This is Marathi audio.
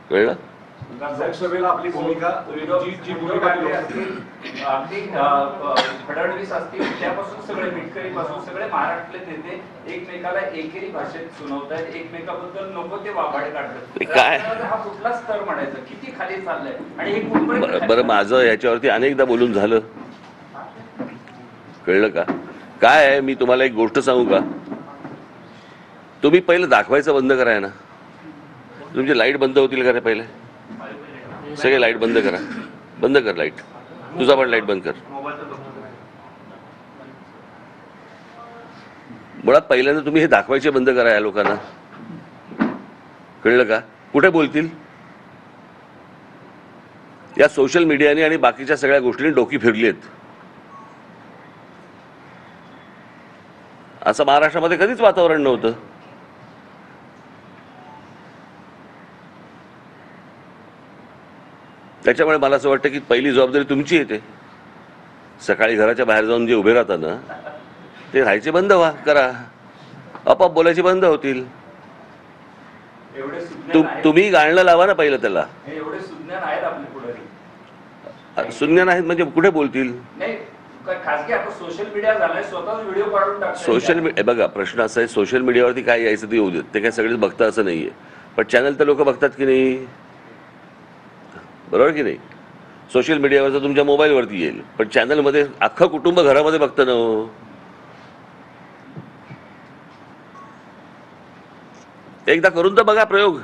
कळलं? लोकसभेला आपली भूमिका जी भूमिका अगदी फडणवीस असतील त्यापासून सगळे मिटकरीपासून सगळे महाराष्ट्रातले नेते एकमेकाला एकेरी भाषेत सुनावतायत, एकमेकाबद्दल नको ते वाभाडे काढतात. काय हा कुठला स्तर म्हणायचा, किती खाली चाललाय आणि हे कुठपर्यंत? बरं, माझं याच्यावरती अनेकदा बोलून झालं. कळलं का? काय आहे, मी तुम्हाला एक गोष्ट सांगू का? तुम्ही पहिलं दाखवायचं बंद कराय ना. तुमची लाईट बंद होतील का रे? पहिले सगळे लाईट बंद करा. बंद कर लाईट. तुझा पण लाईट बंद कर. मुळात पहिल्यांदा तुम्ही हे दाखवायचे बंद करा या लोकांना. कळलं का? कुठे बोलतील? या सोशल मीडियाने आणि बाकीच्या सगळ्या गोष्टींनी डोकी फिरली आहेत. असं महाराष्ट्रामध्ये कधीच वातावरण नव्हतं. त्याच्यामुळे मला असं वाटतं की पहिली जबाबदारी तुमची येते. सकाळी घराच्या बाहेर जाऊन जे उभे राहतात ना, ते राहायचे बंद व्हा करा. आपोआप बोलायचे बंद होतील. तुम्ही गाणं लावा ना पहिलं त्याला. एवढे सुज्ञान आहेत आपले पुढारी. सुज्ञान आहेत म्हणजे कुठे बोलतील? खासगी आता सोशल मीडिया झालाय, स्वतःच व्हिडिओ काढून टाकतात. सोशल मीडिया बघा, प्रश्न असा आहे, सोशल मीडियावरती काय यायचं ते येऊ देत. ते काय सगळेच बघतात असं नाहीये. पण चॅनल तर लोक बघतात की नाही? बरोबर की नाही? सोशल मीडियावरचं तुमच्या मोबाईलवरती येईल, पण चॅनलमध्ये अख्खं कुटुंब घरामध्ये बघतं ना हो. एकदा करून तर बघा प्रयोग.